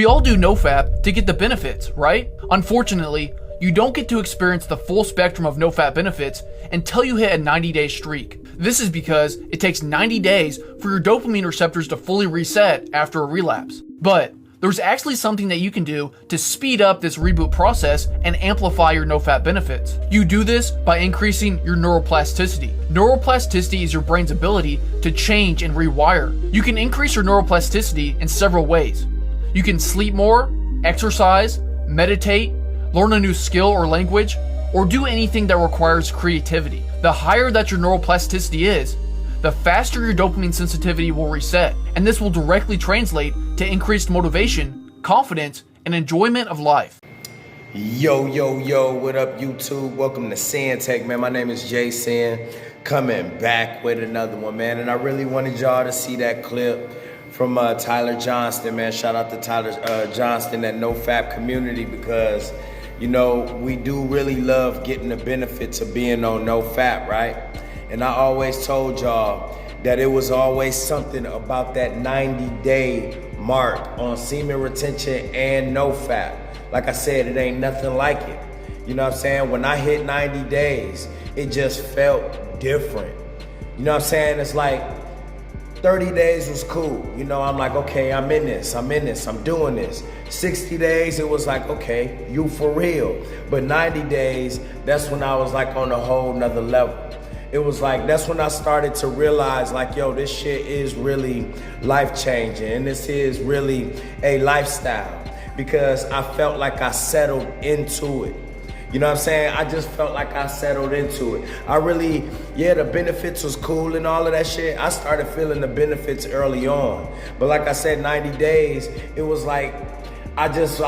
all do NoFap to get the benefits, right? Unfortunately, you don't get to experience the full spectrum of NoFap benefits until you hit a 90-day streak. This is because it takes 90 days for your dopamine receptors to fully reset after a relapse. But there's actually something that you can do to speed up this reboot process and amplify your NoFap benefits. You do this by increasing your neuroplasticity. Neuroplasticity is your brain's ability to change and rewire. You can increase your neuroplasticity in several ways. You can sleep more, exercise, meditate, learn a new skill or language, or do anything that requires creativity. The higher that your neuroplasticity is, the faster your dopamine sensitivity will reset, and this will directly translate to increased motivation, confidence, and enjoyment of life. Yo, what up YouTube? Welcome to Sinn-Take, man. My name is Jason, coming back with another one, man. And I really wanted y'all to see that clip from Tyler Johnston, man. Shout out to Tyler Johnston, that NoFap community, because, you know, we do really love getting the benefits of being on NoFap, right? And I always told y'all that it was always something about that 90-day mark on semen retention and NoFap. Like I said, it ain't nothing like it. You know what I'm saying? When I hit 90 days, it just felt different. You know what I'm saying? It's like 30 days was cool. You know, I'm like, okay, I'm in this, I'm doing this. 60 days, it was like, okay, you for real. But 90 days, that's when I was like on a whole nother level. It was like, that's when I started to realize like, yo, this shit is really life-changing, and this is really a lifestyle, because I felt like I settled into it. You know what I'm saying? I just felt like I settled into it. I really, yeah, the benefits was cool and all of that shit. I started feeling the benefits early on. But like I said, 90 days, it was like, I just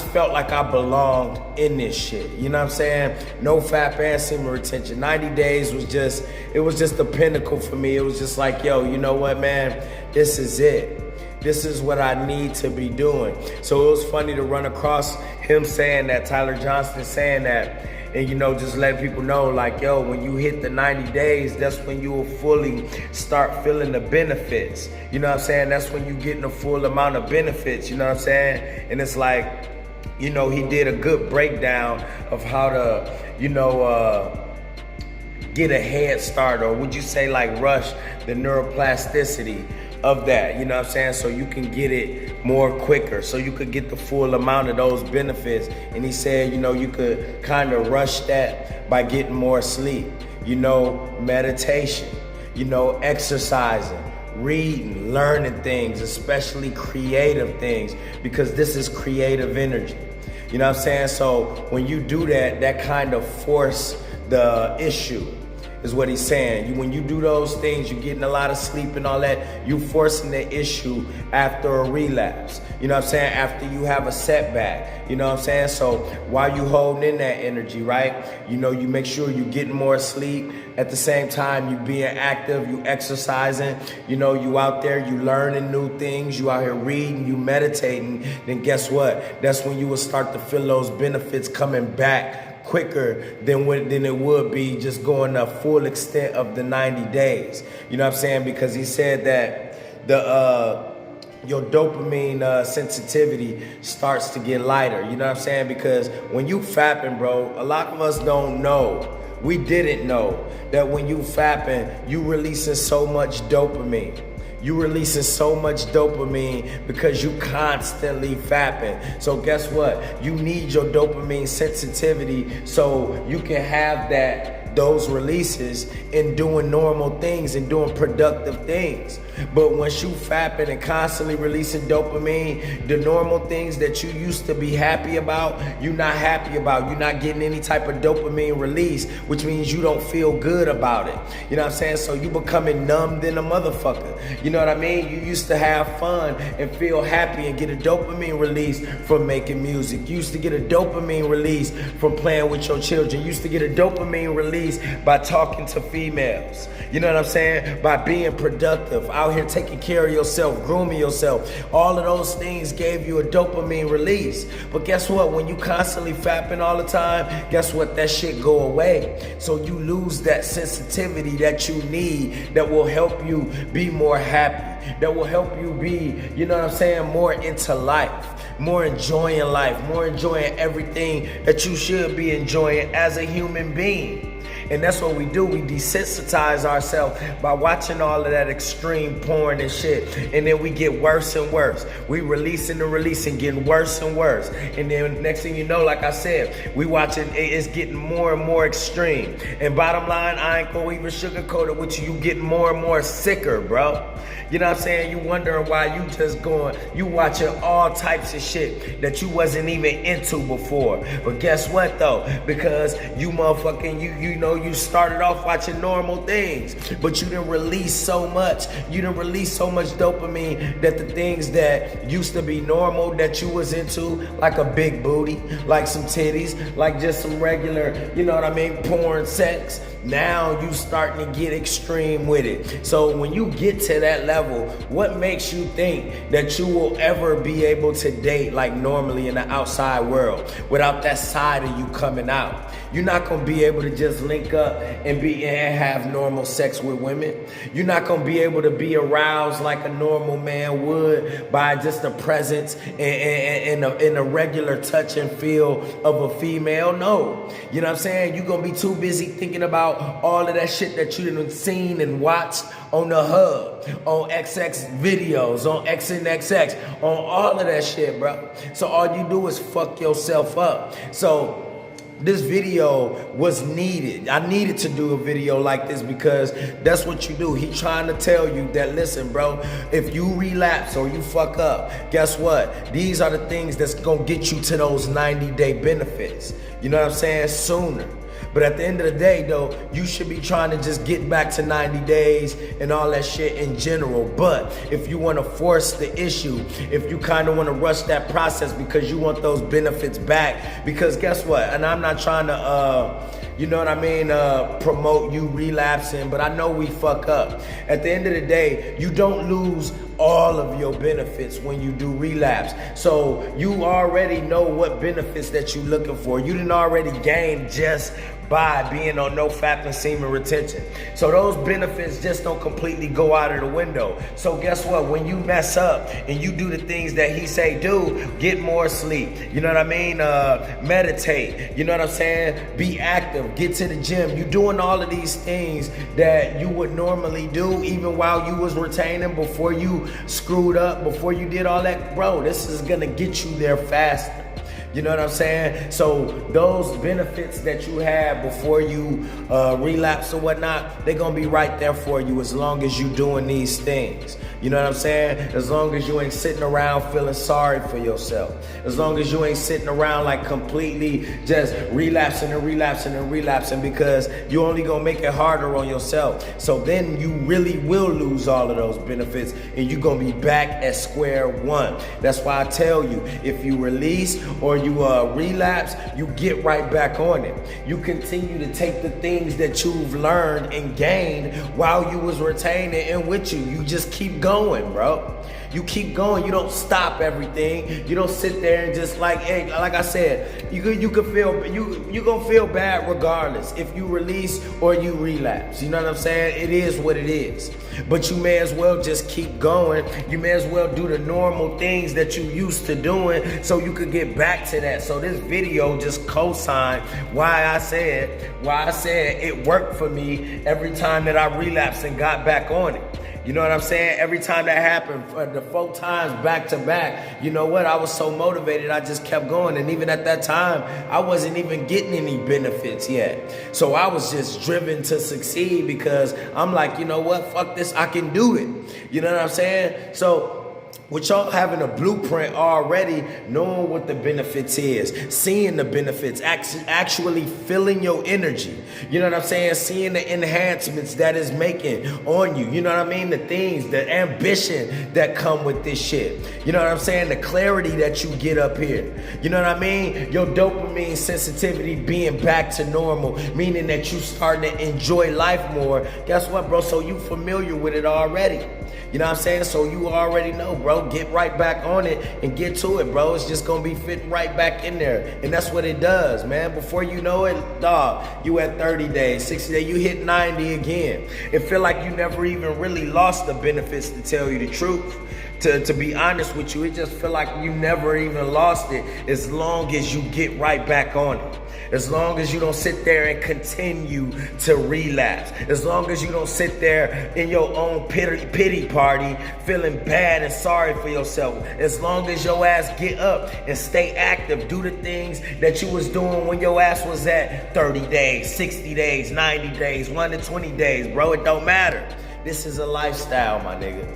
felt like I belonged in this shit. You know what I'm saying? NoFap and semen retention. 90 days was just, it was just the pinnacle for me. It was just like, yo, you know what, man? This is it. This is what I need to be doing. So it was funny to run across him saying that, Tyler Johnston saying that, and, you know, just letting people know, like, yo, when you hit the 90 days, that's when you will fully start feeling the benefits. You know what I'm saying? That's when you getting the full amount of benefits, you know what I'm saying? And it's like, you know, he did a good breakdown of how to, you know, get a head start, or would you say like rush the neuroplasticity of that, you know what I'm saying? So you can get it more quicker, so you could get the full amount of those benefits. And he said, you know, you could kind of rush that by getting more sleep, you know, meditation, you know, exercising, reading, learning things, especially creative things, because this is creative energy. You know what I'm saying? So when you do that, that kind of force the issue, is what he's saying. When you do those things, you're getting a lot of sleep and all that, you forcing the issue after a relapse. You know what I'm saying? After you have a setback. You know what I'm saying? So while you holding in that energy, right? You know, you make sure you're getting more sleep. At the same time, you being active, you exercising, you know, you out there, you learning new things, you out here reading, you meditating, then guess what? That's when you will start to feel those benefits coming back quicker than it would be just going the full extent of the 90 days. You know what I'm saying? Because he said that your dopamine sensitivity starts to get lighter. You know what I'm saying? Because when you fapping, bro, a lot of us don't know. We didn't know that when you fapping, you releasing so much dopamine. You releasing so much dopamine because you constantly fapping. So guess what? You need your dopamine sensitivity so you can have those releases in doing normal things and doing productive things. But once you fapping and constantly releasing dopamine, the normal things that you used to be happy about, you're not happy about. You're not getting any type of dopamine release, which means you don't feel good about it. You know what I'm saying? So you becoming numb than a motherfucker. You know what I mean? You used to have fun and feel happy and get a dopamine release from making music. You used to get a dopamine release from playing with your children. You used to get a dopamine release by talking to females. You know what I'm saying? By being productive, out here taking care of yourself, grooming yourself. All of those things gave you a dopamine release. But guess what? When you constantly fapping all the time, guess what? That shit go away. So you lose that sensitivity that you need that will help you be more happy, that will help you be, you know what I'm saying, more into life, more enjoying life, more enjoying everything that you should be enjoying as a human being. And that's what we do. We desensitize ourselves by watching all of that extreme porn and shit. And then we get worse and worse. We releasing and releasing, getting worse and worse. And then next thing you know, like I said, we watching, it's getting more and more extreme. And bottom line, I ain't gonna even sugarcoat it with you. You getting more and more sicker, bro. You know what I'm saying? You wondering why you just going, you watching all types of shit that you wasn't even into before. But guess what though? Because you motherfucking, you know, you started off watching normal things, but you didn't release so much. You didn't release so much dopamine that the things that used to be normal that you was into, like a big booty, like some titties, like just some regular, you know what I mean, porn, sex. Now you starting to get extreme with it. So when you get to that level, what makes you think that you will ever be able to date like normally in the outside world without that side of you coming out? You're not gonna be able to just link up and have normal sex with women. You're not gonna be able to be aroused like a normal man would by just the presence and a regular touch and feel of a female. No, you know what I'm saying? You're gonna be too busy thinking about all of that shit that you done seen and watched on the hub, on XX videos, on XNXX, on all of that shit, bro. So all you do is fuck yourself up. So this video was needed. I needed to do a video like this because that's what you do. He trying to tell you that, listen, bro, if you relapse or you fuck up, guess what? These are the things that's gonna get you to those 90-day benefits. You know what I'm saying? Sooner. But at the end of the day, though, you should be trying to just get back to 90 days and all that shit in general. But if you want to force the issue, if you kind of want to rush that process because you want those benefits back, because guess what? And I'm not trying to, you know what I mean, promote you relapsing, but I know we fuck up. At the end of the day, you don't lose all of your benefits when you do relapse. So you already know what benefits that you're looking for. You didn't already gain just by being on no fat and semen retention. So those benefits just don't completely go out of the window. So guess what? When you mess up and you do the things that he say do, get more sleep. You know what I mean? Meditate. You know what I'm saying? Be active. Get to the gym. You doing all of these things that you would normally do even while you was retaining before you screwed up, before you did all that. Bro, this is gonna get you there faster. You know what I'm saying? So those benefits that you had before you relapse or whatnot, they're gonna be right there for you as long as you doing these things. You know what I'm saying? As long as you ain't sitting around feeling sorry for yourself. As long as you ain't sitting around like completely just relapsing and relapsing and relapsing, because you only gonna make it harder on yourself. So then you really will lose all of those benefits and you're gonna be back at square one. That's why I tell you, if you release or you relapse, you get right back on it. You continue to take the things that you've learned and gained while you was retaining and with you. You just keep going, bro. You keep going. You don't stop everything. You don't sit there and just like, hey, like I said, you could feel, you gonna feel bad regardless if you release or you relapse. You know what I'm saying? It is what it is. But you may as well just keep going. You may as well do the normal things that you used to doing so you could get back to that. So this video just co-signed why I said it worked for me every time that I relapsed and got back on it. You know what I'm saying? Every time that happened, the 4 times back to back, you know what? I was so motivated, I just kept going. And even at that time, I wasn't even getting any benefits yet. So I was just driven to succeed because I'm like, you know what? Fuck this, I can do it. You know what I'm saying? So with y'all having a blueprint already, knowing what the benefits is, seeing the benefits, actually feeling your energy. You know what I'm saying? Seeing the enhancements that is making on you. You know what I mean? The things, the ambition that come with this shit. You know what I'm saying? The clarity that you get up here. You know what I mean? Your dopamine sensitivity being back to normal, meaning that you starting to enjoy life more. Guess what, bro? So you familiar with it already. You know what I'm saying? So you already know, bro. Get right back on it and get to it, bro. It's just gonna be fitting right back in there. And that's what it does, man. Before you know it, dog, you at 30 days, 60 days, you hit 90 again. It feel like you never even really lost the benefits, to tell you the truth. To be honest with you, it just feel like you never even lost it as long as you get right back on it. As long as you don't sit there and continue to relapse. As long as you don't sit there in your own pity party feeling bad and sorry for yourself. As long as your ass get up and stay active, do the things that you was doing when your ass was at 30 days, 60 days, 90 days, 120 days, bro. It don't matter. This is a lifestyle, my nigga.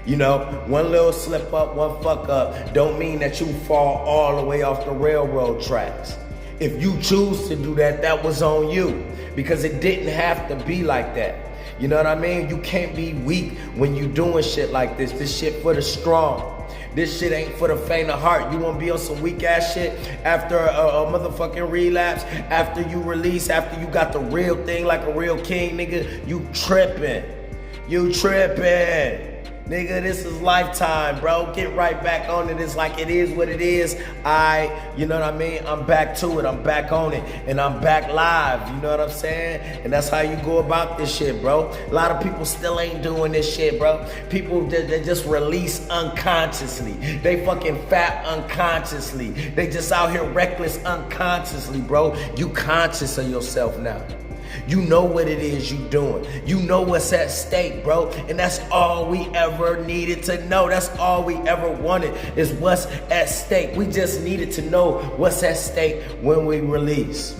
You know, one little slip up, one fuck up don't mean that you fall all the way off the railroad tracks. If you choose to do that, that was on you, because it didn't have to be like that. You know what I mean? You can't be weak when you doing shit like this. This shit for the strong. This shit ain't for the faint of heart. You wanna be on some weak ass shit after a motherfucking relapse, after you release, after you got the real thing like a real king, nigga, you tripping. You tripping. Nigga, this is lifetime, bro. Get right back on it. It's like it is what it is. You know what I mean? I'm back to it. I'm back on it. And I'm back live. You know what I'm saying? And that's how you go about this shit, bro. A lot of people still ain't doing this shit, bro. People that just release unconsciously. They fucking fat unconsciously. They just out here reckless unconsciously, bro. You conscious of yourself now. You know what it is you doing. You know what's at stake, bro. And that's all we ever needed to know. That's all we ever wanted, is what's at stake. We just needed to know what's at stake when we release.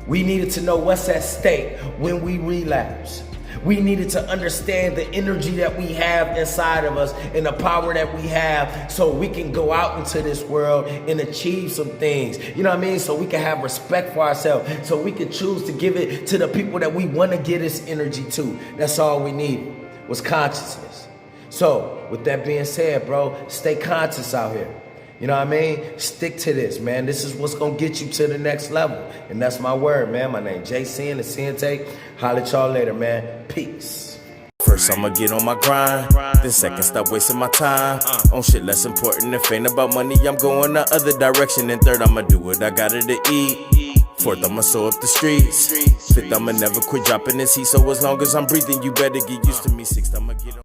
We needed to know what's at stake when we relapse. We needed to understand the energy that we have inside of us and the power that we have, so we can go out into this world and achieve some things. You know what I mean? So we can have respect for ourselves, so we can choose to give it to the people that we want to give this energy to. That's all we needed, was consciousness. So with that being said, bro, stay conscious out here. You know what I mean? Stick to this, man. This is what's gonna get you to the next level. And that's my word, man. My name Jay Sinn, the Sinn-Take. Holla at y'all later, man. Peace. First I'ma get on my grind, then second stop wasting my time on shit less important. If ain't about money, I'm going the other direction. And third, I'ma do what I gotta to eat. Fourth, I'ma sew up the streets. Fifth, I'ma never quit dropping this heat. So as long as I'm breathing, you better get used to me. Sixth, I'ma get on